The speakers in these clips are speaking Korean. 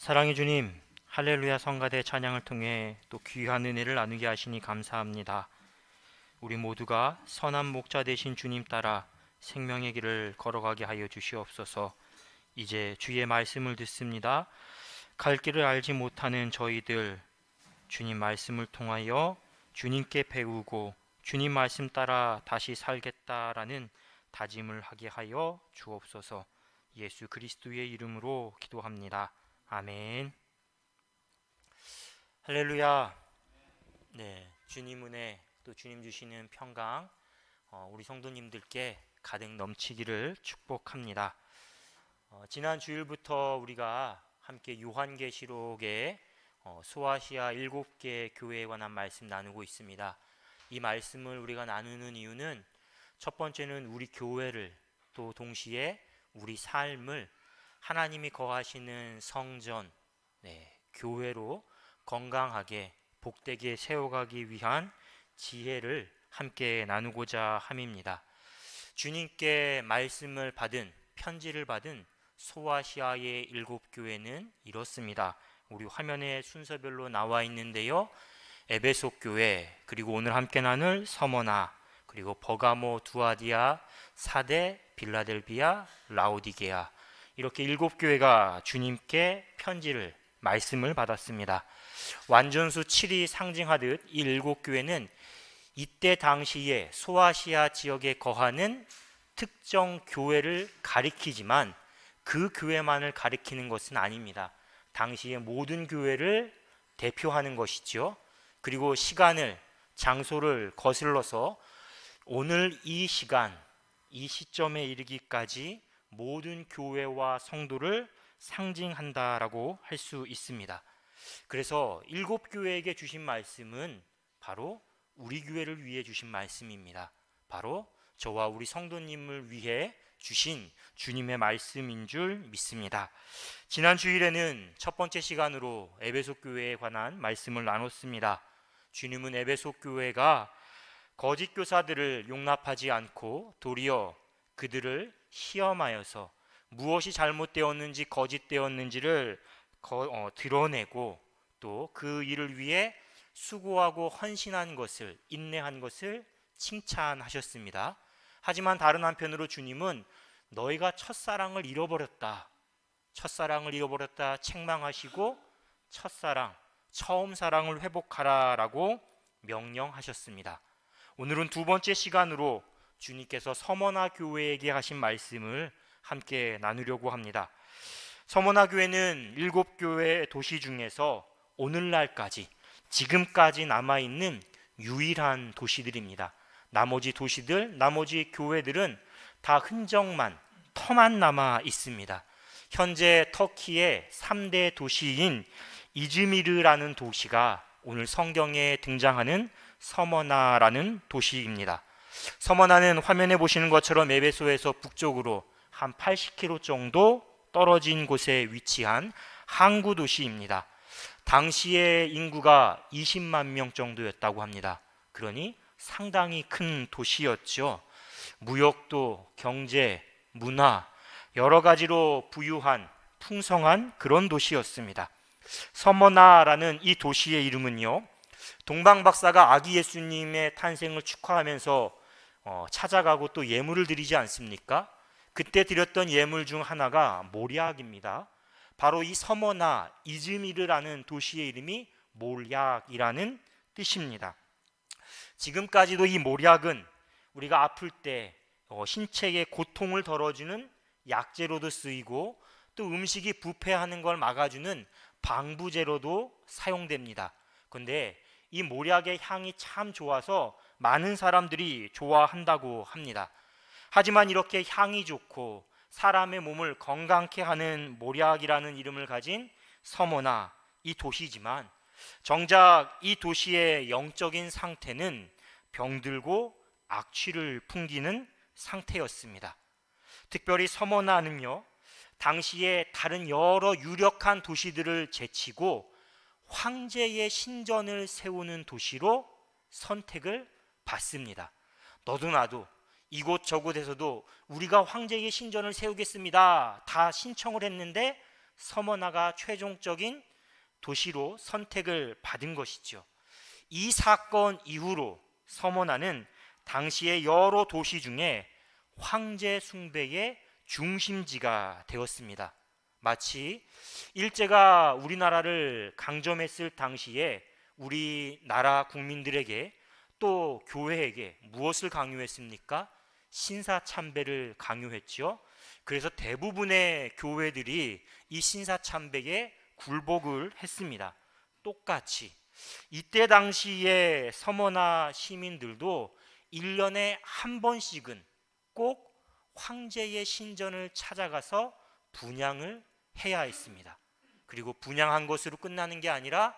사랑의 주님, 할렐루야 성가대 찬양을 통해 또 귀한 은혜를 나누게 하시니 감사합니다. 우리 모두가 선한 목자 되신 주님 따라 생명의 길을 걸어가게 하여 주시옵소서. 이제 주의 말씀을 듣습니다. 갈 길을 알지 못하는 저희들, 주님 말씀을 통하여 주님께 배우고 주님 말씀 따라 다시 살겠다라는 다짐을 하게 하여 주옵소서. 예수 그리스도의 이름으로 기도합니다. 아멘. 할렐루야. 네, 주님 은혜 또 주님 주시는 평강 우리 성도님들께 가득 넘치기를 축복합니다. 지난 주일부터 우리가 함께 요한계시록의 소아시아 7개 교회에 관한 말씀 나누고 있습니다. 이 말씀을 우리가 나누는 이유는 첫 번째는 우리 교회를 또 동시에 우리 삶을 하나님이 거하시는 성전, 교회로 건강하게 복되게 세워가기 위한 지혜를 함께 나누고자 함입니다. 주님께 말씀을 받은 편지를 받은 소아시아의 7교회는 이렇습니다. 우리 화면에 순서별로 나와 있는데요. 에베소 교회, 그리고 오늘 함께 나눌 서머나, 그리고 버가모, 두아디아, 사데, 빌라델비아, 라오디게아, 이렇게 7교회가 주님께 편지를 말씀을 받았습니다. 완전수 7이 상징하듯 이 7교회는 이때 당시에 소아시아 지역에 거하는 특정 교회를 가리키지만 그 교회만을 가리키는 것은 아닙니다. 당시의 모든 교회를 대표하는 것이죠. 그리고 시간을, 장소를 거슬러서 오늘 이 시간, 이 시점에 이르기까지 모든 교회와 성도를 상징한다라고 할 수 있습니다. 그래서 7교회에게 주신 말씀은 바로 우리 교회를 위해 주신 말씀입니다. 바로 저와 우리 성도님을 위해 주신 주님의 말씀인 줄 믿습니다. 지난 주일에는 첫 번째 시간으로 에베소 교회에 관한 말씀을 나눴습니다. 주님은 에베소 교회가 거짓 교사들을 용납하지 않고 도리어 그들을 시험하여서 무엇이 잘못되었는지 거짓되었는지를 드러내고 또 그 일을 위해 수고하고 헌신한 것을, 인내한 것을 칭찬하셨습니다. 하지만 다른 한편으로 주님은 너희가 첫사랑을 잃어버렸다 책망하시고 첫사랑, 처음 사랑을 회복하라라고 명령하셨습니다. 오늘은 두 번째 시간으로 주님께서 서머나 교회에게 하신 말씀을 함께 나누려고 합니다. 서머나 교회는 7교회 도시 중에서 오늘날까지, 지금까지 남아있는 유일한 도시들입니다. 나머지 도시들, 나머지 교회들은 다 흔적만, 터만 남아 있습니다. 현재 터키의 3대 도시인 이즈미르라는 도시가 오늘 성경에 등장하는 서머나라는 도시입니다. 서머나는 화면에 보시는 것처럼 에베소에서 북쪽으로 한 80km 정도 떨어진 곳에 위치한 항구 도시입니다. 당시의 인구가 20만 명 정도였다고 합니다. 그러니 상당히 큰 도시였죠. 무역도, 경제, 문화, 여러 가지로 부유한, 풍성한 그런 도시였습니다. 서머나라는 이 도시의 이름은요, 동방 박사가 아기 예수님의 탄생을 축하하면서 찾아가고 또 예물을 드리지 않습니까? 그때 드렸던 예물 중 하나가 몰약입니다. 바로 이 서머나 이즈미르라는 도시의 이름이 몰약이라는 뜻입니다. 지금까지도 이 몰약은 우리가 아플 때 신체의 고통을 덜어주는 약재로도 쓰이고 또 음식이 부패하는 걸 막아주는 방부제로도 사용됩니다. 그런데 이 몰약의 향이 참 좋아서 많은 사람들이 좋아한다고 합니다. 하지만 이렇게 향이 좋고 사람의 몸을 건강케 하는 몰약이라는 이름을 가진 서머나 이 도시지만 정작 이 도시의 영적인 상태는 병들고 악취를 풍기는 상태였습니다. 특별히 서머나는요, 당시에 다른 여러 유력한 도시들을 제치고 황제의 신전을 세우는 도시로 선택을 받습니다. 너도 나도 이곳저곳에서도 우리가 황제의 신전을 세우겠습니다 다 신청을 했는데 서머나가 최종적인 도시로 선택을 받은 것이죠. 이 사건 이후로 서머나는 당시의 여러 도시 중에 황제 숭배의 중심지가 되었습니다. 마치 일제가 우리나라를 강점했을 당시에 우리나라 국민들에게 또 교회에게 무엇을 강요했습니까? 신사참배를 강요했죠. 그래서 대부분의 교회들이 이 신사참배에 굴복을 했습니다. 똑같이 이때 당시에 서머나 시민들도 1년에 한 번씩은 꼭 황제의 신전을 찾아가서 분향을 해야 했습니다. 그리고 분향한 것으로 끝나는 게 아니라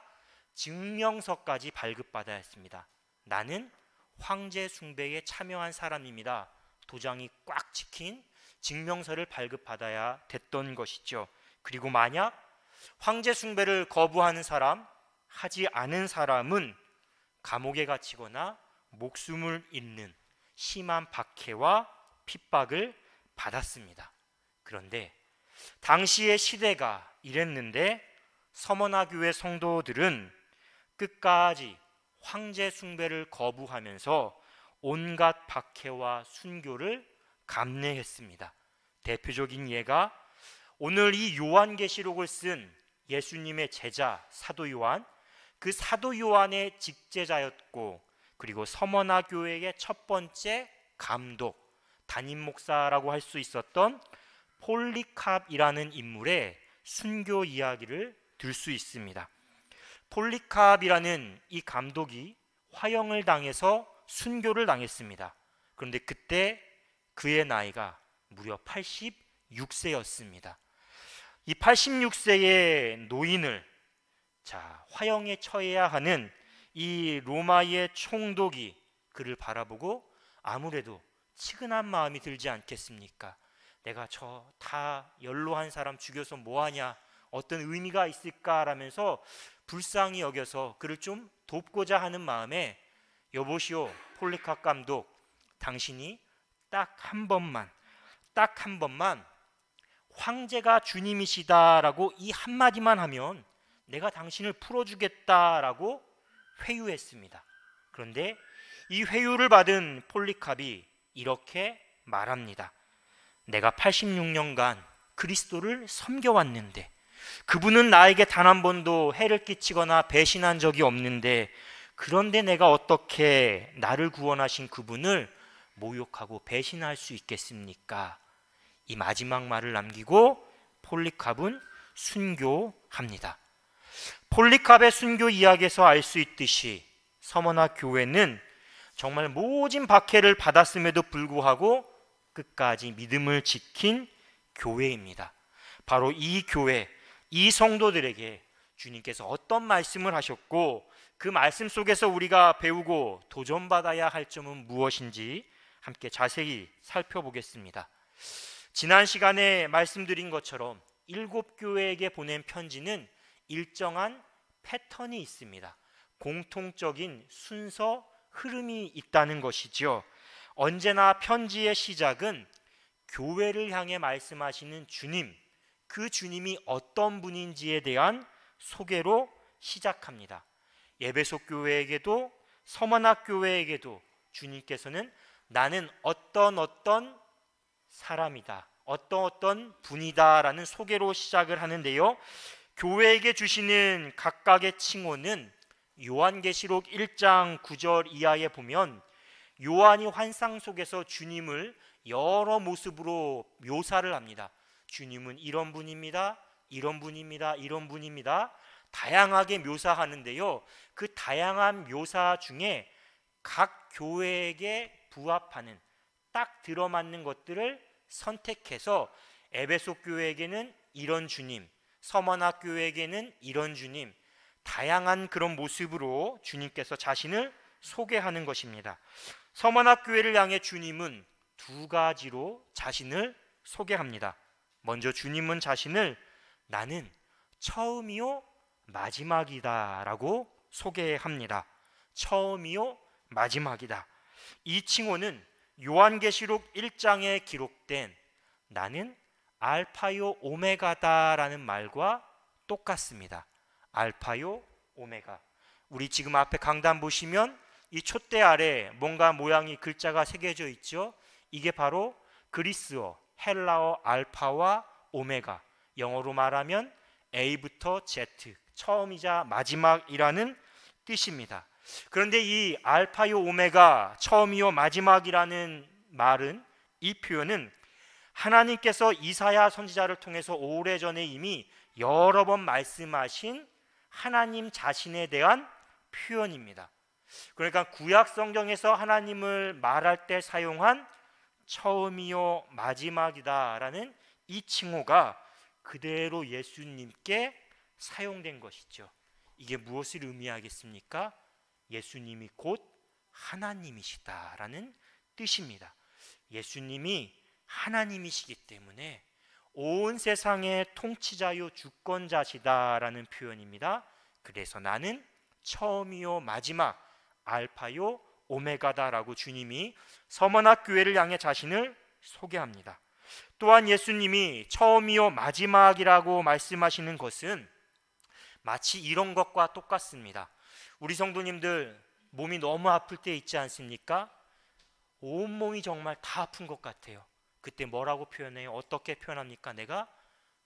증명서까지 발급받아야 했습니다. 나는 황제 숭배에 참여한 사람입니다. 도장이 꽉 찍힌 증명서를 발급받아야 됐던 것이죠. 그리고 만약 황제 숭배를 거부하는 사람, 하지 않은 사람은 감옥에 갇히거나 목숨을 잃는 심한 박해와 핍박을 받았습니다. 그런데 당시의 시대가 이랬는데 서머나 교회 성도들은 끝까지 황제 숭배를 거부하면서 온갖 박해와 순교를 감내했습니다. 대표적인 예가 오늘 이 요한계시록을 쓴 예수님의 제자 사도 요한, 그 사도 요한의 직제자였고 그리고 서머나 교회의 첫 번째 감독, 담임 목사라고 할 수 있었던 폴리캅이라는 인물의 순교 이야기를 들 수 있습니다. 폴리캅이라는 이 감독이 화형을 당해서 순교를 당했습니다. 그런데 그때 그의 나이가 무려 86세였습니다. 이 86세의 노인을 화형에 처해야 하는 이 로마의 총독이 그를 바라보고 아무래도 측은한 마음이 들지 않겠습니까? 내가 저 다 연로한 사람 죽여서 뭐하냐, 어떤 의미가 있을까라면서 불쌍히 여겨서 그를 좀 돕고자 하는 마음에 여보시오 폴리캅 감독, 당신이 딱 한 번만 황제가 주님이시다라고 이 한마디만 하면 내가 당신을 풀어주겠다라고 회유했습니다. 그런데 이 회유를 받은 폴리캅이 이렇게 말합니다. 내가 86년간 그리스도를 섬겨왔는데 그분은 나에게 단 한 번도 해를 끼치거나 배신한 적이 없는데 그런데 내가 어떻게 나를 구원하신 그분을 모욕하고 배신할 수 있겠습니까? 이 마지막 말을 남기고 폴리캅은 순교합니다. 폴리캅의 순교 이야기에서 알 수 있듯이 서머나 교회는 정말 모진 박해를 받았음에도 불구하고 끝까지 믿음을 지킨 교회입니다. 바로 이 교회, 이 성도들에게 주님께서 어떤 말씀을 하셨고 그 말씀 속에서 우리가 배우고 도전받아야 할 점은 무엇인지 함께 자세히 살펴보겠습니다. 지난 시간에 말씀드린 것처럼 7교회에게 보낸 편지는 일정한 패턴이 있습니다. 공통적인 순서, 흐름이 있다는 것이죠. 언제나 편지의 시작은 교회를 향해 말씀하시는 주님, 그 주님이 어떤 분인지에 대한 소개로 시작합니다. 에베소 교회에게도 서머나 교회에게도 주님께서는 나는 어떤 사람이다, 어떤 분이다라는 소개로 시작을 하는데요. 교회에게 주시는 각각의 칭호는 요한계시록 1장 9절 이하에 보면 요한이 환상 속에서 주님을 여러 모습으로 묘사를 합니다. 주님은 이런 분입니다, 이런 분입니다, 이런 분입니다. 다양하게 묘사하는데요. 그 다양한 묘사 중에 각 교회에게 부합하는 딱 들어맞는 것들을 선택해서 에베소 교회에게는 이런 주님, 서머나 교회에게는 이런 주님, 다양한 그런 모습으로 주님께서 자신을 소개하는 것입니다. 서머나 교회를 향해 주님은 두 가지로 자신을 소개합니다. 먼저 주님은 자신을 나는 처음이요 마지막이다 라고 소개합니다. 처음이요 마지막이다. 이 칭호는 요한계시록 1장에 기록된 나는 알파요 오메가다라는 말과 똑같습니다. 알파요 오메가. 우리 지금 앞에 강단 보시면 이 촛대 아래 뭔가 모양이 글자가 새겨져 있죠. 이게 바로 그리스어, 헬라어 알파와 오메가, 영어로 말하면 A부터 Z, 처음이자 마지막이라는 뜻입니다. 그런데 이 알파요 오메가, 처음이요 마지막이라는 말은, 이 표현은 하나님께서 이사야 선지자를 통해서 오래전에 이미 여러 번 말씀하신 하나님 자신에 대한 표현입니다. 그러니까 구약 성경에서 하나님을 말할 때 사용한 처음이요 마지막이다라는 이 칭호가 그대로 예수님께 사용된 것이죠. 이게 무엇을 의미하겠습니까? 예수님이 곧 하나님이시다라는 뜻입니다. 예수님이 하나님이시기 때문에 온 세상의 통치자요 주권자시다라는 표현입니다. 그래서 나는 처음이요 마지막, 알파요 오메가다라고 주님이 서머나 교회를 향해 자신을 소개합니다. 또한 예수님이 처음이요 마지막이라고 말씀하시는 것은 마치 이런 것과 똑같습니다. 우리 성도님들 몸이 너무 아플 때 있지 않습니까? 온몸이 정말 다 아픈 것 같아요. 그때 뭐라고 표현해요? 어떻게 표현합니까? 내가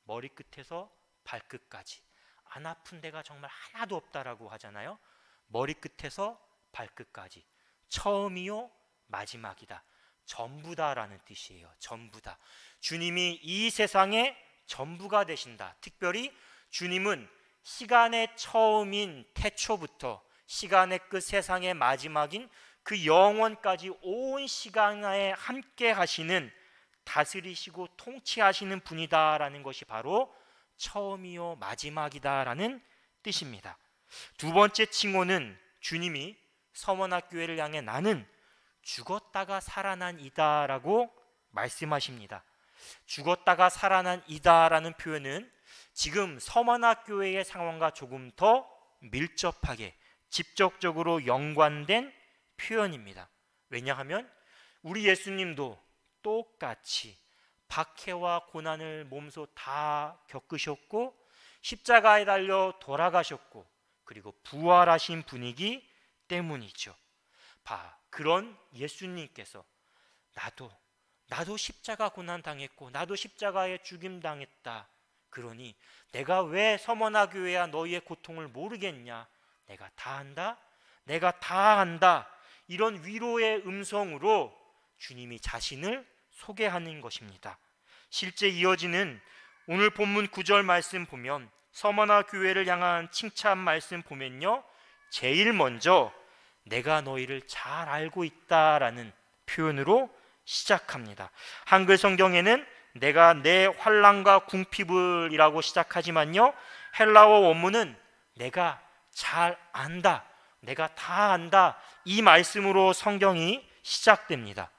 머리끝에서 발끝까지 안 아픈 데가 정말 하나도 없다라고 하잖아요. 머리끝에서 발끝까지 처음이요 마지막이다, 전부다라는 뜻이에요. 전부다. 주님이 이 세상의 전부가 되신다. 특별히 주님은 시간의 처음인 태초부터 시간의 끝, 세상의 마지막인 그 영원까지 온 시간에 함께 하시는, 다스리시고 통치하시는 분이다라는 것이 바로 처음이요 마지막이다라는 뜻입니다. 두 번째 칭호는 주님이 서머나 교회를 향해 나는 죽었다가 살아난 이다라고 말씀하십니다. 죽었다가 살아난 이다라는 표현은 지금 서머나 교회의 상황과 조금 더 밀접하게 직접적으로 연관된 표현입니다. 왜냐하면 우리 예수님도 똑같이 박해와 고난을 몸소 다 겪으셨고 십자가에 달려 돌아가셨고 그리고 부활하신 분이기 때문이죠. 그런 예수님께서 나도 십자가 고난 당했고 나도 십자가에 죽임 당했다. 그러니 내가 왜 서머나 교회야 너희의 고통을 모르겠냐? 내가 다 안다. 내가 다 안다. 이런 위로의 음성으로 주님이 자신을 소개하는 것입니다. 실제 이어지는 오늘 본문 9절 말씀 보면 서머나 교회를 향한 칭찬 말씀 보면요, 제일 먼저 내가 너희를 잘 알고 있다라는 표현으로 시작합니다. 한글 성경에는 내가 내 환난과 궁핍을이라고 시작하지만요, 헬라어 원문은 내가 잘 안다, 내가 다 안다, 이 말씀으로 성경이 시작됩니다.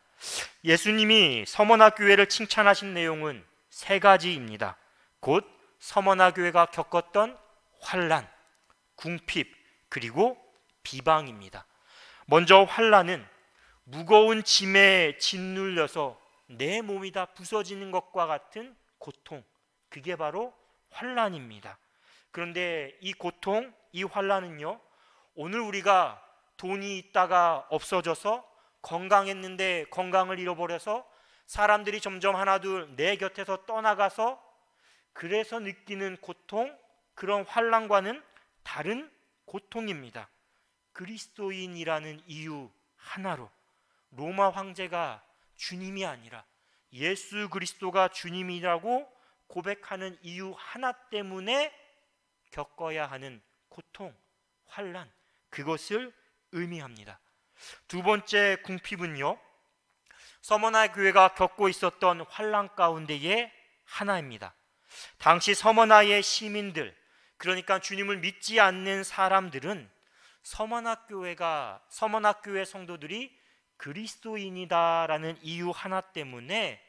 예수님이 서머나 교회를 칭찬하신 내용은 세 가지입니다. 곧 서머나 교회가 겪었던 환난, 궁핍, 그리고 비방입니다. 먼저 환난은 무거운 짐에 짓눌려서 내 몸이 다 부서지는 것과 같은 고통, 그게 바로 환난입니다. 그런데 이 고통, 이 환난은요, 오늘 우리가 돈이 있다가 없어져서 건강했는데 건강을 잃어버려서 사람들이 점점 하나둘 내 곁에서 떠나가서 그래서 느끼는 고통, 그런 환난과는 다른 고통입니다. 그리스도인이라는 이유 하나로 로마 황제가 주님이 아니라 예수 그리스도가 주님이라고 고백하는 이유 하나 때문에 겪어야 하는 고통, 환난, 그것을 의미합니다. 두 번째 궁핍은요, 서머나 교회가 겪고 있었던 환난 가운데의 하나입니다. 당시 서머나의 시민들, 그러니까 주님을 믿지 않는 사람들은 서머나 교회 성도들이 그리스도인이다라는 이유 하나 때문에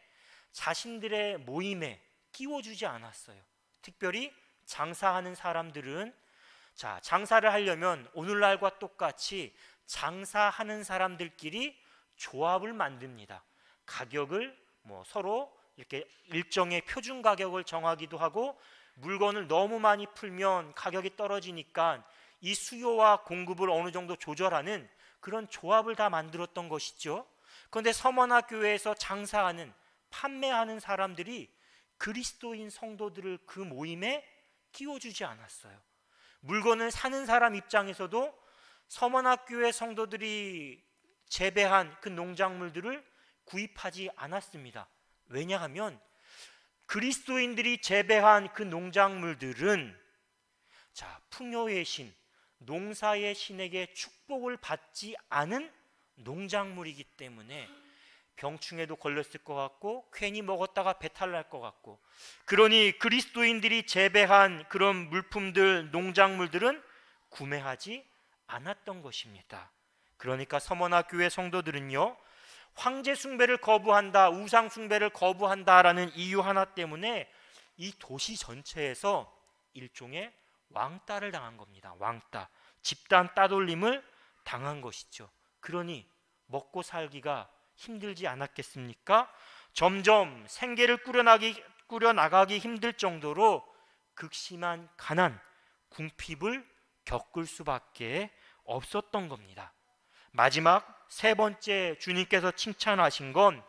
자신들의 모임에 끼워주지 않았어요. 특별히 장사하는 사람들은 장사를 하려면 오늘날과 똑같이 장사하는 사람들끼리 조합을 만듭니다. 가격을 서로 이렇게 일정의 표준 가격을 정하기도 하고, 물건을 너무 많이 풀면 가격이 떨어지니까 이 수요와 공급을 어느 정도 조절하는 그런 조합을 다 만들었던 것이죠. 그런데 서머나 교회에서 장사하는, 판매하는 사람들이 그리스도인 성도들을 그 모임에 끼워주지 않았어요. 물건을 사는 사람 입장에서도 서머나 교회 성도들이 재배한 그 농작물들을 구입하지 않았습니다. 왜냐하면 그리스도인들이 재배한 그 농작물들은 풍요의 신, 농사의 신에게 축복을 받지 않은 농작물이기 때문에 병충해도 걸렸을 것 같고 괜히 먹었다가 배탈 날 것 같고, 그러니 그리스도인들이 재배한 그런 물품들, 농작물들은 구매하지 않았던 것입니다. 그러니까 서머나 교회 성도들은요, 황제 숭배를 거부한다, 우상 숭배를 거부한다라는 이유 하나 때문에 이 도시 전체에서 일종의 왕따를 당한 겁니다. 왕따, 집단 따돌림을 당한 것이죠. 그러니 먹고 살기가 힘들지 않았겠습니까? 점점 생계를 꾸려나가기 힘들 정도로 극심한 가난, 궁핍을 겪을 수밖에 없었던 겁니다. 마지막 세 번째 주님께서 칭찬하신 건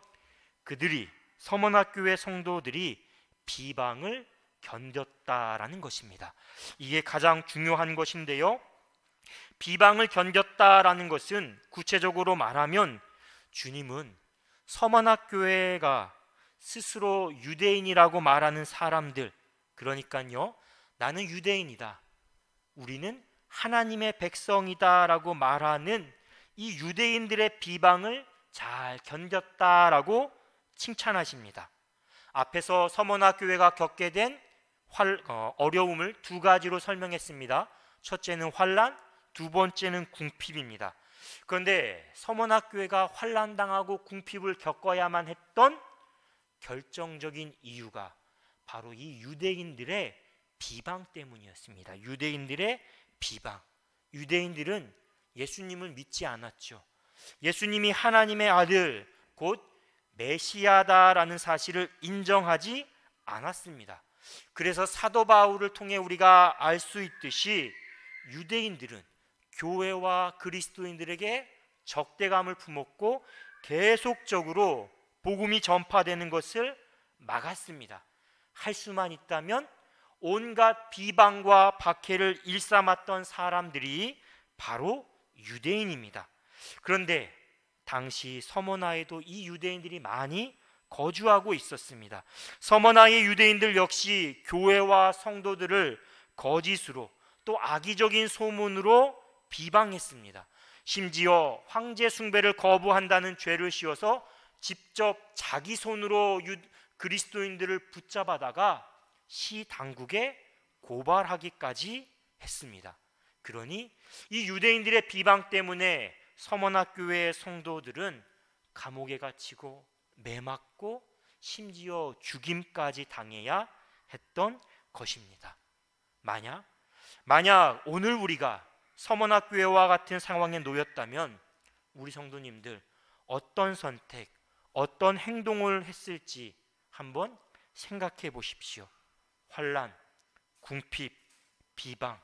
그들이, 서머나 교회 성도들이 비방을 견뎠다라는 것입니다. 이게 가장 중요한 것인데요, 비방을 견뎠다라는 것은 구체적으로 말하면 주님은 서머나 교회가 스스로 유대인이라고 말하는 사람들, 그러니까요, 나는 유대인이다, 우리는 하나님의 백성이다라고 말하는 이 유대인들의 비방을 잘 견뎠다라고 칭찬하십니다. 앞에서 서머나 교회가 겪게 된 어려움을 두 가지로 설명했습니다. 첫째는 환난, 두 번째는 궁핍입니다. 그런데 서머나 교회가 환난당하고 궁핍을 겪어야만 했던 결정적인 이유가 바로 이 유대인들의 비방 때문이었습니다. 유대인들의 비방. 유대인들은 예수님을 믿지 않았죠. 예수님이 하나님의 아들, 곧 메시아다라는 사실을 인정하지 않았습니다. 그래서 사도 바울을 통해 우리가 알 수 있듯이 유대인들은 교회와 그리스도인들에게 적대감을 품었고 계속적으로 복음이 전파되는 것을 막았습니다. 할 수만 있다면 온갖 비방과 박해를 일삼았던 사람들이 바로 유대인입니다. 그런데 당시 서머나에도 이 유대인들이 많이 거주하고 있었습니다. 서머나의 유대인들 역시 교회와 성도들을 거짓으로 또 악의적인 소문으로 비방했습니다. 심지어 황제 숭배를 거부한다는 죄를 씌워서 직접 자기 손으로 그리스도인들을 붙잡아다가 시 당국에 고발하기까지 했습니다. 그러니 이 유대인들의 비방 때문에 서머나 교회의 성도들은 감옥에 갇히고 매맞고 심지어 죽임까지 당해야 했던 것입니다. 만약 오늘 우리가 서머나 교회와 같은 상황에 놓였다면 우리 성도님들 어떤 선택, 어떤 행동을 했을지 한번 생각해 보십시오. 환난, 궁핍, 비방,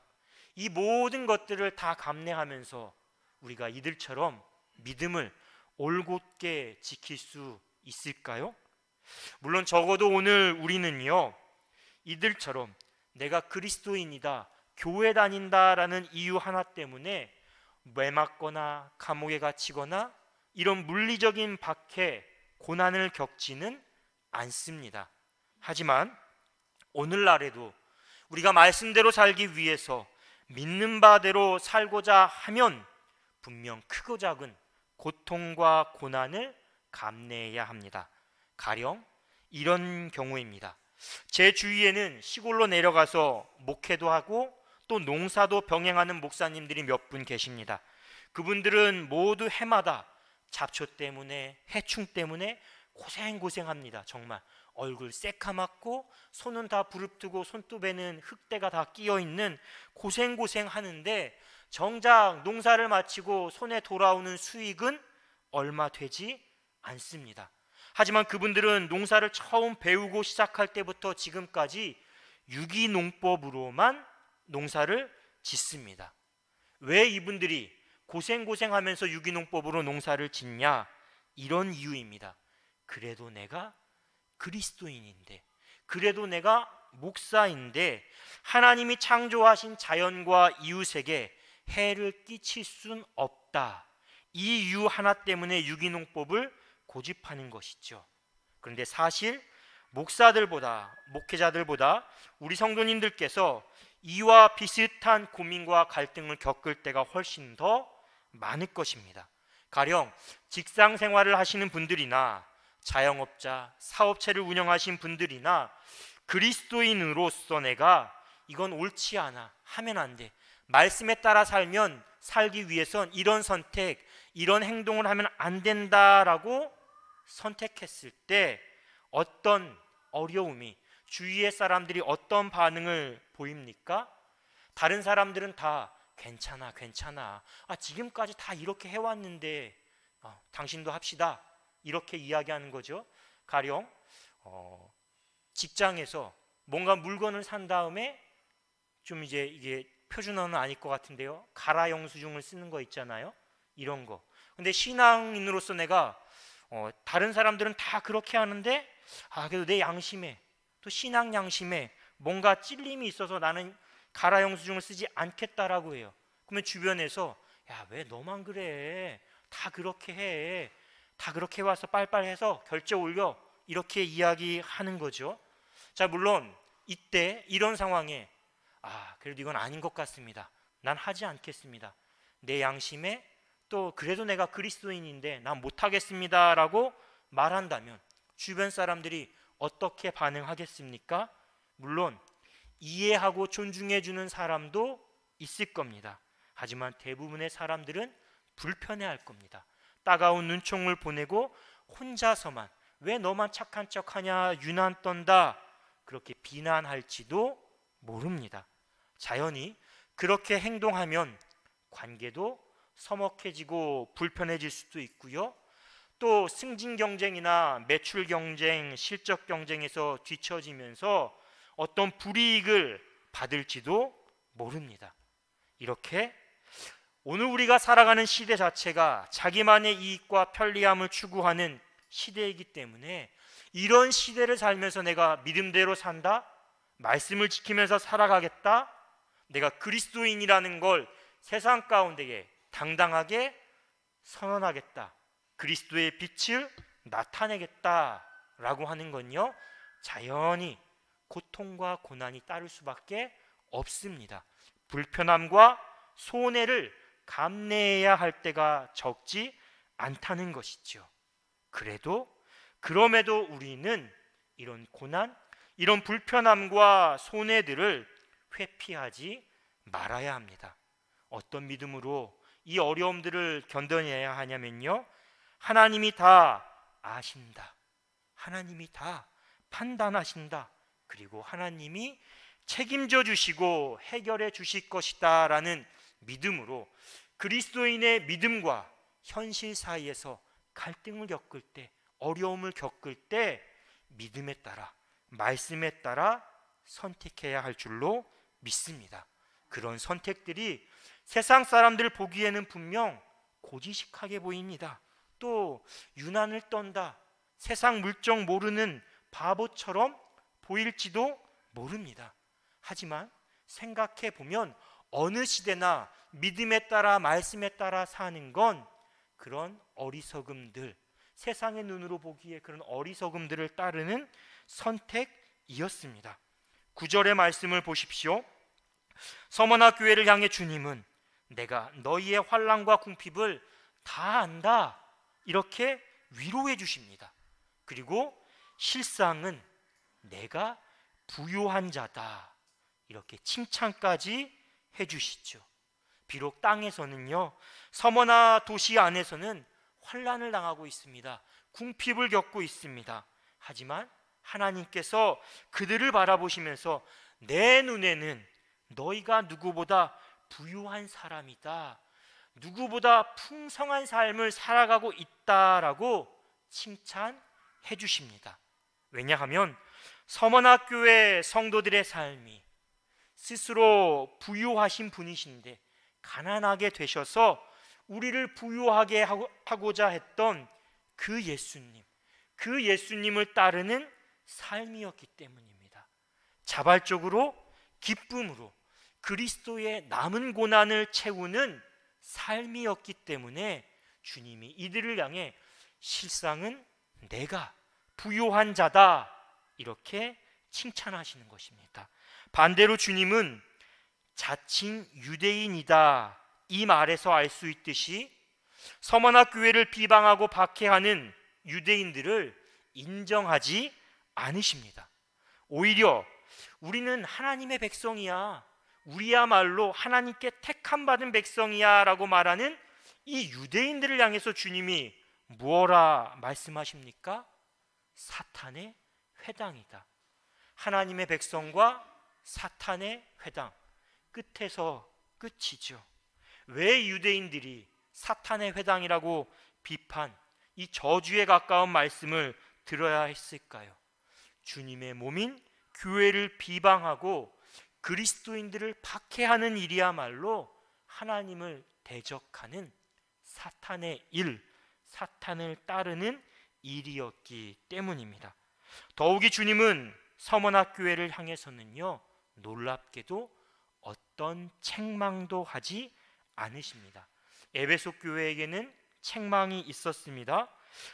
이 모든 것들을 다 감내하면서 우리가 이들처럼 믿음을 올곧게 지킬 수 있을까요? 물론 적어도 오늘 우리는요, 이들처럼 내가 그리스도인이다, 교회 다닌다라는 이유 하나 때문에 매맞거나 감옥에 갇히거나 이런 물리적인 박해, 고난을 겪지는 않습니다. 하지만 오늘날에도 우리가 말씀대로 살기 위해서 믿는 바대로 살고자 하면 분명 크고 작은 고통과 고난을 감내해야 합니다. 가령 이런 경우입니다. 제 주위에는 시골로 내려가서 목회도 하고 또 농사도 병행하는 목사님들이 몇 분 계십니다. 그분들은 모두 해마다 잡초 때문에, 해충 때문에 고생합니다. 정말 얼굴 새카맣고 손은 다 부릅뜨고 손톱에는 흙대가 다 끼어있는 고생하는데 정작 농사를 마치고 손에 돌아오는 수익은 얼마 되지 않습니다. 하지만 그분들은 농사를 처음 배우고 시작할 때부터 지금까지 유기농법으로만 농사를 짓습니다. 왜 이분들이 고생하면서 유기농법으로 농사를 짓냐? 이런 이유입니다. 그래도 내가 그리스도인인데, 그래도 내가 목사인데 하나님이 창조하신 자연과 이웃에게 해를 끼칠 순 없다. 이 이유 하나 때문에 유기농법을 고집하는 것이죠. 그런데 사실 목회자들보다 우리 성도님들께서 이와 비슷한 고민과 갈등을 겪을 때가 훨씬 더 많을 것입니다. 가령 직장 생활을 하시는 분들이나 자영업자, 사업체를 운영하신 분들이나 그리스도인으로서 내가 이건 옳지 않아, 하면 안 돼, 말씀에 따라 살기 위해선 이런 선택, 이런 행동을 하면 안 된다라고 선택했을 때 어떤 어려움이, 주위의 사람들이 어떤 반응을 보입니까? 다른 사람들은 다 괜찮아, 지금까지 다 이렇게 해왔는데 당신도 합시다, 이렇게 이야기하는 거죠. 가령 직장에서 뭔가 물건을 산 다음에 좀 이제 이게 표준어는 아닐 것 같은데요, 가라 영수증을 쓰는 거 있잖아요, 이런 거. 근데 신앙인으로서 내가 다른 사람들은 다 그렇게 하는데 그래도 내 양심에, 또 신앙 양심에 뭔가 찔림이 있어서 나는 가라 영수증을 쓰지 않겠다라고 해요. 그러면 주변에서 야, 왜 너만 그래, 다 그렇게 해, 다 그렇게 와서 빨빨해서 결제 올려, 이렇게 이야기하는 거죠. 자, 물론 이때 이런 상황에 그래도 이건 아닌 것 같습니다, 난 하지 않겠습니다, 내 양심에 또 그래도 내가 그리스도인인데 난 못하겠습니다 라고 말한다면 주변 사람들이 어떻게 반응하겠습니까? 물론 이해하고 존중해 주는 사람도 있을 겁니다. 하지만 대부분의 사람들은 불편해할 겁니다. 따가운 눈총을 보내고 혼자서만 왜 너만 착한 척하냐, 유난 떤다, 그렇게 비난할지도 모릅니다. 자연히 그렇게 행동하면 관계도 서먹해지고 불편해질 수도 있고요, 또 승진 경쟁이나 매출 경쟁, 실적 경쟁에서 뒤처지면서 어떤 불이익을 받을지도 모릅니다. 이렇게 오늘 우리가 살아가는 시대 자체가 자기만의 이익과 편리함을 추구하는 시대이기 때문에 이런 시대를 살면서 내가 믿음대로 산다, 말씀을 지키면서 살아가겠다, 내가 그리스도인이라는 걸 세상 가운데에 당당하게 선언하겠다, 그리스도의 빛을 나타내겠다라고 하는 건요, 자연히 고통과 고난이 따를 수밖에 없습니다. 불편함과 손해를 감내해야 할 때가 적지 않다는 것이죠. 그럼에도 우리는 이런 고난, 이런 불편함과 손해들을 회피하지 말아야 합니다. 어떤 믿음으로 이 어려움들을 견뎌내야 하냐면요, 하나님이 다 아신다, 하나님이 다 판단하신다, 그리고 하나님이 책임져 주시고 해결해 주실 것이다 라는 믿음으로 그리스도인의 믿음과 현실 사이에서 갈등을 겪을 때, 어려움을 겪을 때 믿음에 따라, 말씀에 따라 선택해야 할 줄로 믿습니다. 그런 선택들이 세상 사람들 보기에는 분명 고지식하게 보입니다. 또 유난을 떤다, 세상 물정 모르는 바보처럼 보일지도 모릅니다. 하지만 생각해 보면 어느 시대나 믿음에 따라, 말씀에 따라 사는 건 그런 어리석음들, 세상의 눈으로 보기에 그런 어리석음들을 따르는 선택이었습니다. 9절의 말씀을 보십시오. 서머나 교회를 향해 주님은 내가 너희의 환난과 궁핍을 다 안다, 이렇게 위로해 주십니다. 그리고 실상은 내가 부요한 자다, 이렇게 칭찬까지 해주시죠. 비록 땅에서는요, 서머나 도시 안에서는 환난을 당하고 있습니다. 궁핍을 겪고 있습니다. 하지만 하나님께서 그들을 바라보시면서 내 눈에는 너희가 누구보다 부유한 사람이다, 누구보다 풍성한 삶을 살아가고 있다라고 칭찬해 해주십니다. 왜냐하면 서머나교회 성도들의 삶이 스스로 부유하신 분이신데 가난하게 되셔서 우리를 부유하게 하고자 했던 그 예수님을 따르는 삶이었기 때문입니다. 자발적으로 기쁨으로 그리스도의 남은 고난을 채우는 삶이었기 때문에 주님이 이들을 향해 실상은 내가 부요한 자다 이렇게 칭찬하시는 것입니다. 반대로 주님은 자칭 유대인이다 이 말에서 알 수 있듯이 서머나 교회를 비방하고 박해하는 유대인들을 인정하지 않으십니다. 오히려 우리는 하나님의 백성이야, 우리야말로 하나님께 택함 받은 백성이야 라고 말하는 이 유대인들을 향해서 주님이 무엇라 말씀하십니까? 사탄의 회당이다. 하나님의 백성과 사탄의 회당, 끝에서 끝이죠. 왜 유대인들이 사탄의 회당이라고 비판, 이 저주에 가까운 말씀을 들어야 했을까요? 주님의 몸인 교회를 비방하고 그리스도인들을 박해하는 일이야말로 하나님을 대적하는 사탄의 일, 사탄을 따르는 일이었기 때문입니다. 더욱이 주님은 서머나 교회를 향해서는요, 놀랍게도 어떤 책망도 하지 않으십니다. 에베소 교회에게는 책망이 있었습니다.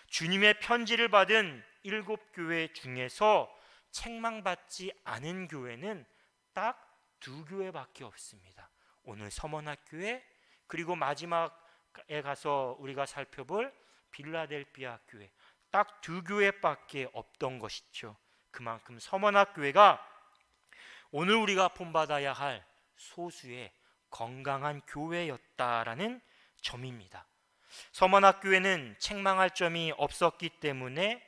주님의 편지를 받은 7교회 중에서 책망받지 않은 교회는 딱 2교회밖에 없습니다. 오늘 서머나 교회, 그리고 마지막에 가서 우리가 살펴볼 빌라델피아 교회, 딱 2교회밖에 없던 것이죠. 그만큼 서머나 교회가 오늘 우리가 본받아야 할 소수의 건강한 교회였다라는 점입니다. 서머나 교회는 책망할 점이 없었기 때문에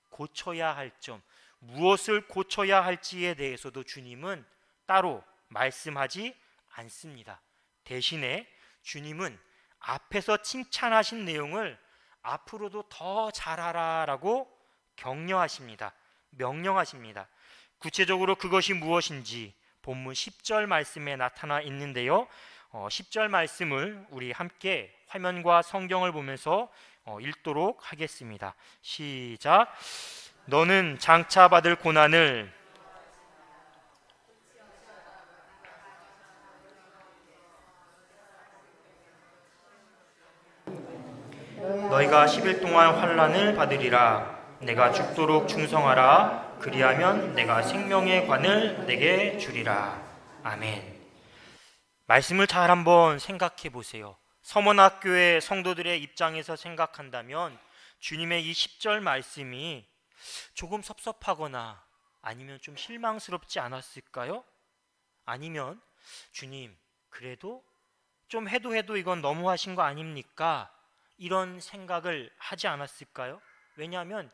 고쳐야 할 점, 무엇을 고쳐야 할지에 대해서도 주님은 따로 말씀하지 않습니다. 대신에 주님은 앞에서 칭찬하신 내용을 앞으로도 더 잘하라라고 격려하십니다. 명령하십니다. 구체적으로 그것이 무엇인지 본문 10절 말씀에 나타나 있는데요. 10절 말씀을 우리 함께 화면과 성경을 보면서 읽도록 하겠습니다. 시작. 너는 장차 받을 고난을 너희가 10일 동안 환난을 받으리라. 내가 죽도록 충성하라. 그리하면 내가 생명의 관을 내게 주리라. 아멘. 말씀을 잘 한번 생각해 보세요. 서머나교회 성도들의 입장에서 생각한다면 주님의 이 10절 말씀이 조금 섭섭하거나 아니면 좀 실망스럽지 않았을까요? 아니면 주님 그래도 좀 해도 이건 너무하신 거 아닙니까? 이런 생각을 하지 않았을까요? 왜냐하면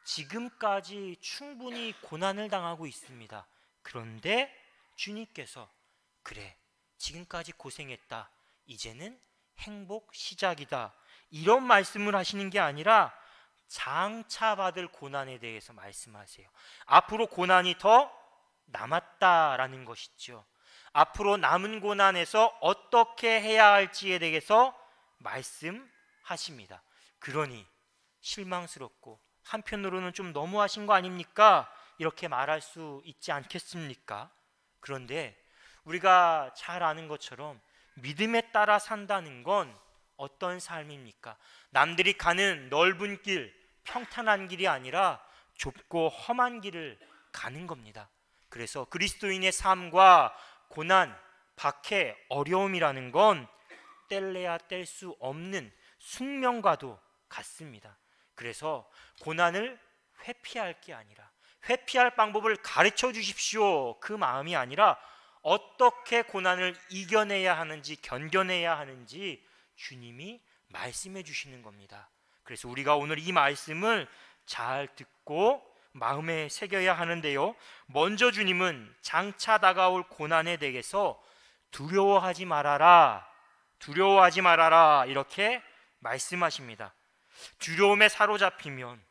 지금까지 충분히 고난을 당하고 있습니다. 그런데 주님께서 그래, 지금까지 고생했다, 이제는 행복 시작이다, 이런 말씀을 하시는 게 아니라 장차 받을 고난에 대해서 말씀하세요. 앞으로 고난이 더 남았다라는 것이죠. 앞으로 남은 고난에서 어떻게 해야 할지에 대해서 말씀하십니다. 그러니 실망스럽고 한편으로는 좀 너무하신 거 아닙니까? 이렇게 말할 수 있지 않겠습니까? 그런데 우리가 잘 아는 것처럼 믿음에 따라 산다는 건 어떤 삶입니까? 남들이 가는 넓은 길, 평탄한 길이 아니라 좁고 험한 길을 가는 겁니다. 그래서 그리스도인의 삶과 고난, 박해, 어려움이라는 건 뗄래야 뗄 수 없는 숙명과도 같습니다. 그래서 고난을 회피할 게 아니라 회피할 방법을 가르쳐 주십시오, 그 마음이 아니라 어떻게 고난을 이겨내야 하는지, 견뎌내야 하는지 주님이 말씀해 주시는 겁니다. 그래서 우리가 오늘 이 말씀을 잘 듣고 마음에 새겨야 하는데요, 먼저 주님은 장차 다가올 고난에 대해서 두려워하지 말아라 이렇게 말씀하십니다. 두려움에 사로잡히면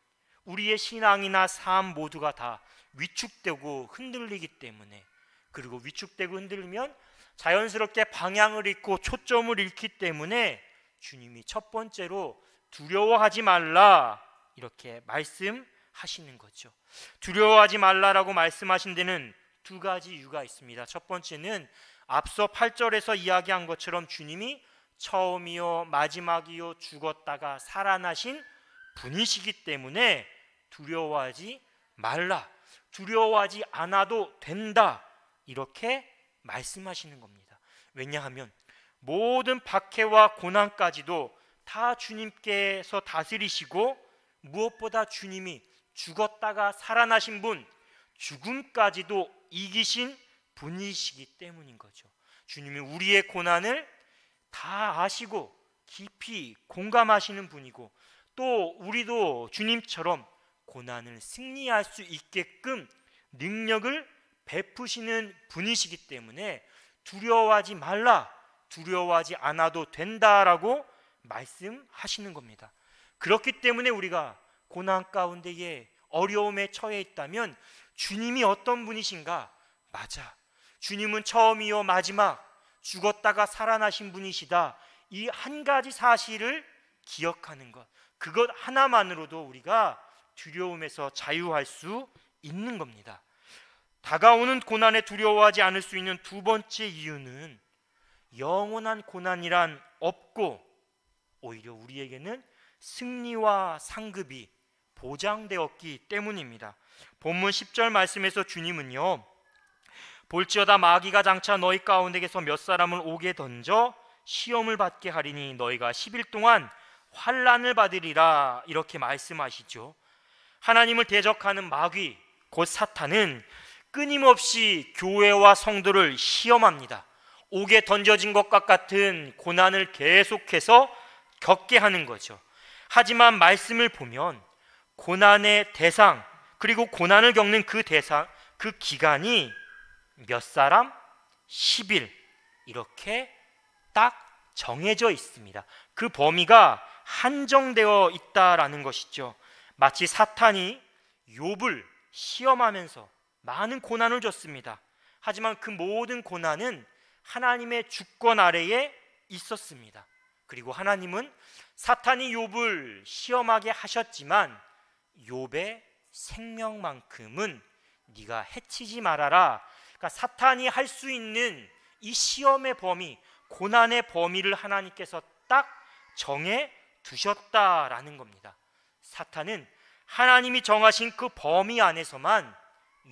우리의 신앙이나 삶 모두가 다 위축되고 흔들리기 때문에, 그리고 위축되고 흔들리면 자연스럽게 방향을 잃고 초점을 잃기 때문에 주님이 첫 번째로 두려워하지 말라 이렇게 말씀하시는 거죠. 두려워하지 말라라고 말씀하신 데는 두 가지 이유가 있습니다. 첫 번째는 앞서 8절에서 이야기한 것처럼 주님이 처음이요 마지막이요 죽었다가 살아나신 분이시기 때문에 두려워하지 말라, 두려워하지 않아도 된다 이렇게 말씀하시는 겁니다. 왜냐하면 모든 박해와 고난까지도 다 주님께서 다스리시고, 무엇보다 주님이 죽었다가 살아나신 분, 죽음까지도 이기신 분이시기 때문인 거죠. 주님이 우리의 고난을 다 아시고 깊이 공감하시는 분이고, 또 우리도 주님처럼 고난을 승리할 수 있게끔 능력을 베푸시는 분이시기 때문에 두려워하지 말라, 두려워하지 않아도 된다라고 말씀하시는 겁니다. 그렇기 때문에 우리가 고난 가운데에 어려움에 처해 있다면 주님이 어떤 분이신가? 맞아, 주님은 처음이요 마지막, 죽었다가 살아나신 분이시다. 이 한 가지 사실을 기억하는 것, 그것 하나만으로도 우리가 두려움에서 자유할 수 있는 겁니다. 다가오는 고난에 두려워하지 않을 수 있는 두 번째 이유는 영원한 고난이란 없고 오히려 우리에게는 승리와 상급이 보장되었기 때문입니다. 본문 10절 말씀에서 주님은요, 볼지어다 마귀가 장차 너희 가운데에서 몇 사람을 오게 던져 시험을 받게 하리니 너희가 10일 동안 환난을 받으리라 이렇게 말씀하시죠. 하나님을 대적하는 마귀 곧 사탄은 끊임없이 교회와 성도를 시험합니다. 옥에 던져진 것과 같은 고난을 계속해서 겪게 하는 거죠. 하지만 말씀을 보면 고난의 대상, 그리고 고난을 겪는 그 대상, 그 기간이 몇 사람? 10일 이렇게 딱 정해져 있습니다. 그 범위가 한정되어 있다라는 것이죠. 마치 사탄이 욥을 시험하면서 많은 고난을 줬습니다. 하지만 그 모든 고난은 하나님의 주권 아래에 있었습니다. 그리고 하나님은 사탄이 욥을 시험하게 하셨지만 욥의 생명만큼은 네가 해치지 말아라. 그러니까 사탄이 할 수 있는 이 시험의 범위, 고난의 범위를 하나님께서 딱 정해 두셨다라는 겁니다. 사탄은 하나님이 정하신 그 범위 안에서만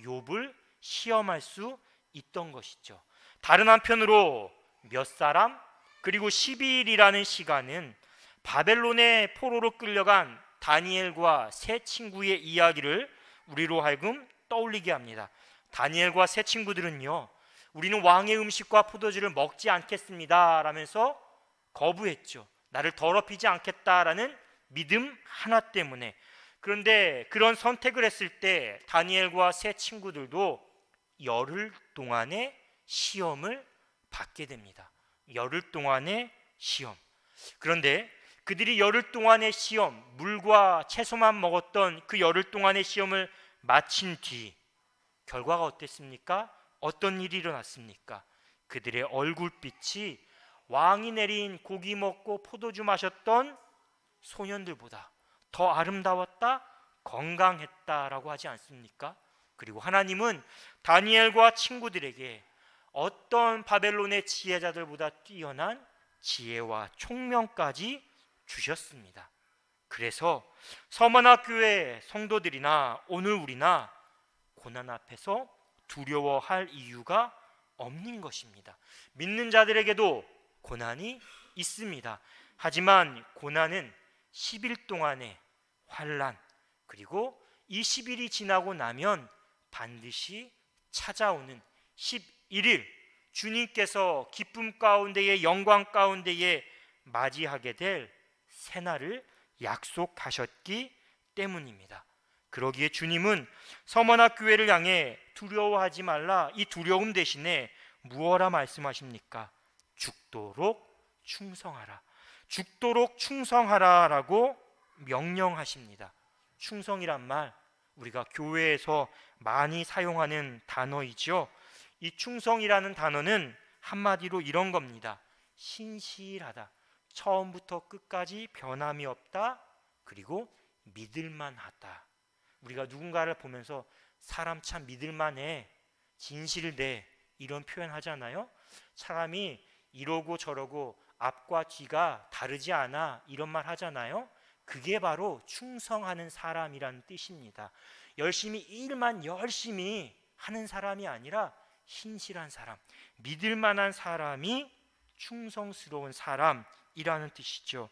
욥을 시험할 수 있던 것이죠. 다른 한편으로 몇 사람 그리고 12일이라는 시간은 바벨론의 포로로 끌려간 다니엘과 세 친구의 이야기를 우리로 하여금 떠올리게 합니다. 다니엘과 세 친구들은요, 우리는 왕의 음식과 포도주를 먹지 않겠습니다 라면서 거부했죠. 나를 더럽히지 않겠다라는 믿음 하나 때문에. 그런데 그런 선택을 했을 때 다니엘과 세 친구들도 열흘 동안의 시험을 받게 됩니다. 열흘 동안의 시험. 그런데 그들이 열흘 동안의 시험, 물과 채소만 먹었던 그 열흘 동안의 시험을 마친 뒤 결과가 어땠습니까? 어떤 일이 일어났습니까? 그들의 얼굴빛이 왕이 내린 고기 먹고 포도주 마셨던 소년들보다 더 아름다웠다, 건강했다라고 하지 않습니까? 그리고 하나님은 다니엘과 친구들에게 어떤 바벨론의 지혜자들보다 뛰어난 지혜와 총명까지 주셨습니다. 그래서 서머나 교회 성도들이나 오늘 우리나 고난 앞에서 두려워할 이유가 없는 것입니다. 믿는 자들에게도 고난이 있습니다. 하지만 고난은 10일 동안의 환난, 그리고 이 10일이 지나고 나면 반드시 찾아오는 11일, 주님께서 기쁨 가운데에 영광 가운데에 맞이하게 될 새날을 약속하셨기 때문입니다. 그러기에 주님은 서머나 교회를 향해 두려워하지 말라, 이 두려움 대신에 무엇라 말씀하십니까? 죽도록 충성하라, 죽도록 충성하라라고 명령하십니다. 충성이란 말 우리가 교회에서 많이 사용하는 단어이죠. 이 충성이라는 단어는 한마디로 이런 겁니다. 신실하다. 처음부터 끝까지 변함이 없다. 그리고 믿을만하다. 우리가 누군가를 보면서 사람 참 믿을만해, 진실돼, 이런 표현 하잖아요. 사람이 이러고 저러고 앞과 뒤가 다르지 않아, 이런 말 하잖아요. 그게 바로 충성하는 사람이라는 뜻입니다. 일만 열심히 하는 사람이 아니라 신실한 사람, 믿을 만한 사람이 충성스러운 사람이라는 뜻이죠.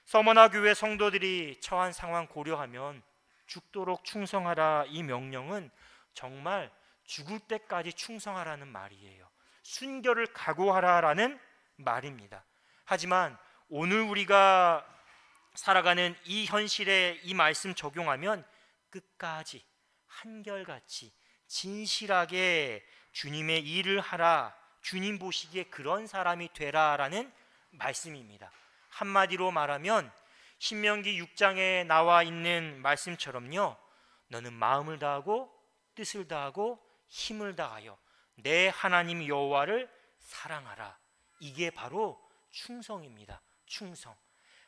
서머나 교회 성도들이 처한 상황 고려하면 죽도록 충성하라, 이 명령은 정말 죽을 때까지 충성하라는 말이에요. 순결을 각오하라라는 말입니다. 하지만 오늘 우리가 살아가는 이 현실에 이 말씀 적용하면 끝까지 한결같이 진실하게 주님의 일을 하라, 주님 보시기에 그런 사람이 되라라는 말씀입니다. 한마디로 말하면 신명기 6장에 나와 있는 말씀처럼요, 너는 마음을 다하고 뜻을 다하고 힘을 다하여 내 하나님 여호와를 사랑하라. 이게 바로 충성입니다. 충성.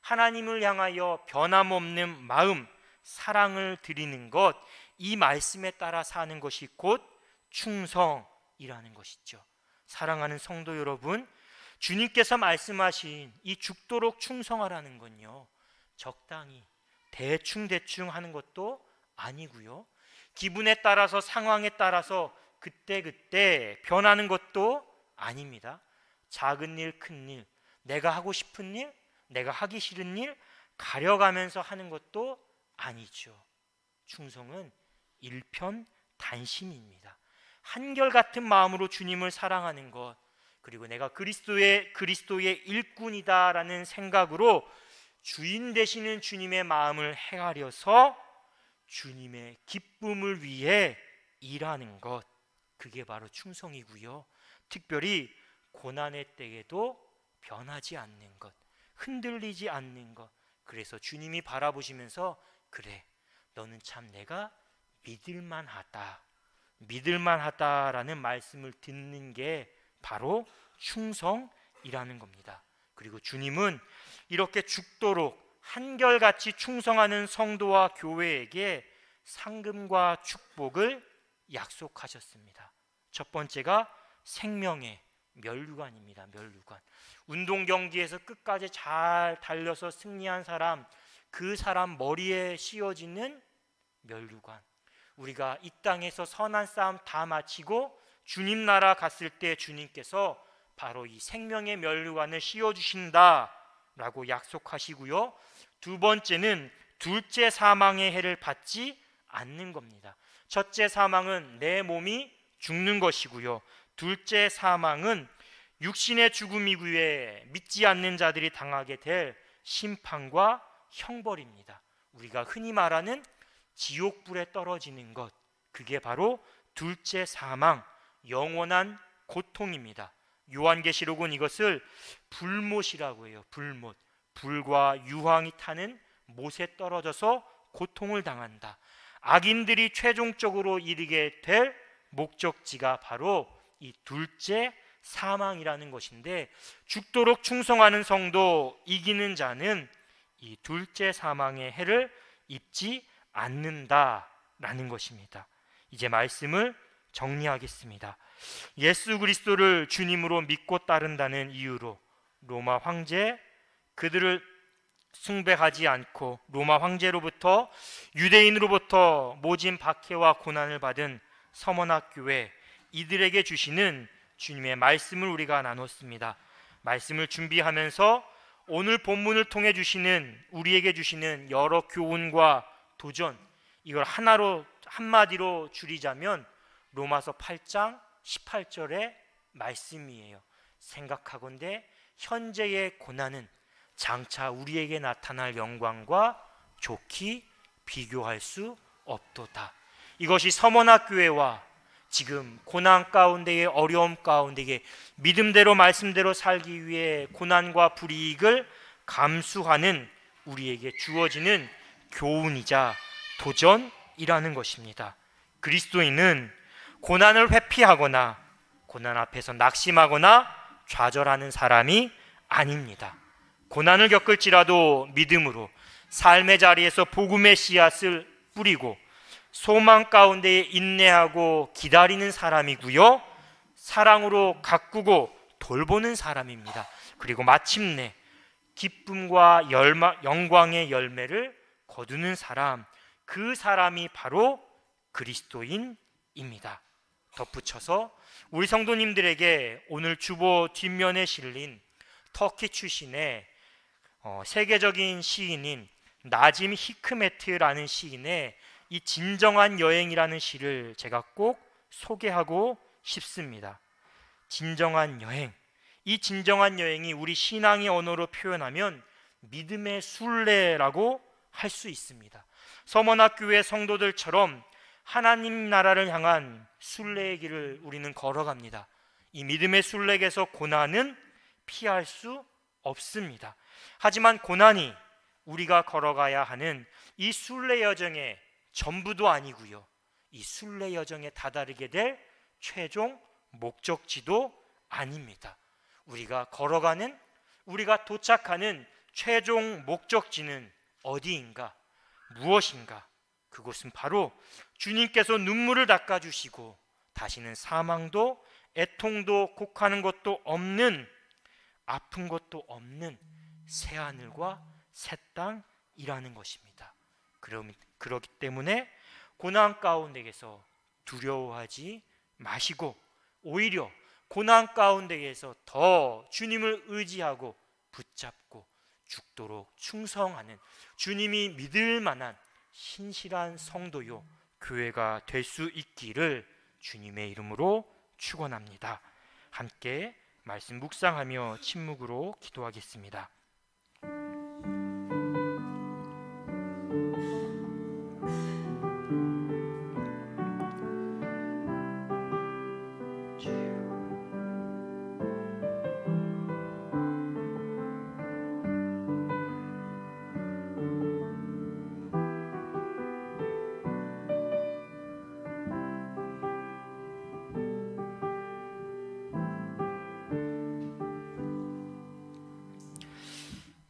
하나님을 향하여 변함없는 마음, 사랑을 드리는 것, 이 말씀에 따라 사는 것이 곧 충성이라는 것이죠. 사랑하는 성도 여러분, 주님께서 말씀하신 이 죽도록 충성하라는 건요, 적당히 대충 하는 것도 아니고요, 기분에 따라서 상황에 따라서 그때그때 변하는 것도 아닙니다. 작은 일, 큰 일, 내가 하고 싶은 일, 내가 하기 싫은 일 가려가면서 하는 것도 아니죠. 충성은 일편단심입니다. 한결같은 마음으로 주님을 사랑하는 것, 그리고 내가 그리스도의 일꾼이다라는 생각으로 주인 되시는 주님의 마음을 헤아려서 주님의 기쁨을 위해 일하는 것, 그게 바로 충성이고요. 특별히 고난의 때에도 변하지 않는 것, 흔들리지 않는 것. 그래서 주님이 바라보시면서 그래, 너는 참 내가 믿을만하다라는 말씀을 듣는 게 바로 충성이라는 겁니다. 그리고 주님은 이렇게 죽도록 한결같이 충성하는 성도와 교회에게 상급과 축복을 약속하셨습니다. 첫 번째가 생명의 면류관입니다. 면류관. 운동 경기에서 끝까지 잘 달려서 승리한 사람, 그 사람 머리에 씌워지는 면류관. 우리가 이 땅에서 선한 싸움 다 마치고 주님 나라 갔을 때 주님께서 바로 이 생명의 면류관을 씌워주신다라고 약속하시고요. 두 번째는 둘째 사망의 해를 받지 않는 겁니다. 첫째 사망은 내 몸이 죽는 것이고요, 둘째 사망은 육신의 죽음이고에 믿지 않는 자들이 당하게 될 심판과 형벌입니다. 우리가 흔히 말하는 지옥불에 떨어지는 것, 그게 바로 둘째 사망, 영원한 고통입니다. 요한계시록은 이것을 불못이라고 해요. 불못. 불과 유황이 타는 못에 떨어져서 고통을 당한다. 악인들이 최종적으로 이르게 될 목적지가 바로 이 둘째 사망이라는 것인데, 죽도록 충성하는 성도, 이기는 자는 이 둘째 사망의 해를 입지 않는다라는 것입니다. 이제 말씀을 정리하겠습니다. 예수 그리스도를 주님으로 믿고 따른다는 이유로 로마 황제, 그들을 숭배하지 않고 로마 황제로부터, 유대인으로부터 모진 박해와 고난을 받은 서머나교회, 이들에게 주시는 주님의 말씀을 우리가 나눴습니다. 말씀을 준비하면서 오늘 본문을 통해 우리에게 주시는 여러 교훈과 도전, 이걸 한마디로 줄이자면 로마서 8장 18절의 말씀이에요. 생각하건대 현재의 고난은 장차 우리에게 나타날 영광과 좋게 비교할 수 없도다. 이것이 서머나교회와 지금 고난 가운데의 어려움 가운데에 믿음대로 말씀대로 살기 위해 고난과 불이익을 감수하는 우리에게 주어지는 교훈이자 도전이라는 것입니다. 그리스도인은 고난을 회피하거나 고난 앞에서 낙심하거나 좌절하는 사람이 아닙니다. 고난을 겪을지라도 믿음으로 삶의 자리에서 복음의 씨앗을 뿌리고 소망 가운데에 인내하고 기다리는 사람이고요, 사랑으로 가꾸고 돌보는 사람입니다. 그리고 마침내 기쁨과 영광의 열매를 거두는 사람, 그 사람이 바로 그리스도인입니다. 덧붙여서 우리 성도님들에게 오늘 주보 뒷면에 실린 터키 출신의 세계적인 시인인 나짐 히크메트라는 시인의 이 진정한 여행이라는 시를 제가 꼭 소개하고 싶습니다. 진정한 여행, 이 진정한 여행이 우리 신앙의 언어로 표현하면 믿음의 순례라고 할 수 있습니다. 서머나교회 성도들처럼 하나님 나라를 향한 순례의 길을 우리는 걸어갑니다. 이 믿음의 순례에서 고난은 피할 수 없습니다. 하지만 고난이 우리가 걸어가야 하는 이 순례 여정의 전부도 아니고요, 이 순례 여정에 다다르게 될 최종 목적지도 아닙니다. 우리가 걸어가는, 우리가 도착하는 최종 목적지는 어디인가, 무엇인가? 그곳은 바로 주님께서 눈물을 닦아주시고 다시는 사망도 애통도 곡하는 것도 없는, 아픈 것도 없는 새하늘과 새 땅이라는 것입니다. 그렇기 때문에 고난 가운데에서 두려워하지 마시고 오히려 고난 가운데에서 더 주님을 의지하고 붙잡고 죽도록 충성하는, 주님이 믿을 만한 신실한 성도요 교회가 될 수 있기를 주님의 이름으로 축원합니다. 함께 말씀 묵상하며 침묵으로 기도하겠습니다.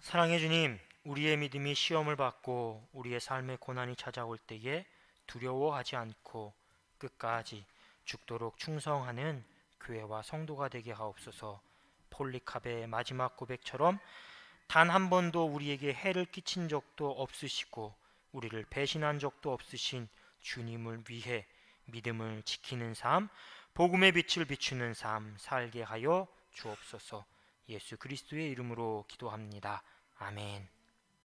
사랑해 주님, 우리의 믿음이 시험을 받고 우리의 삶에 고난이 찾아올 때에 두려워하지 않고 끝까지 죽도록 충성하는 교회와 성도가 되게 하옵소서. 폴리캅의 마지막 고백처럼 단 한 번도 우리에게 해를 끼친 적도 없으시고 우리를 배신한 적도 없으신 주님을 위해 믿음을 지키는 삶, 복음의 빛을 비추는 삶 살게 하여 주옵소서. 예수 그리스도의 이름으로 기도합니다. 아멘.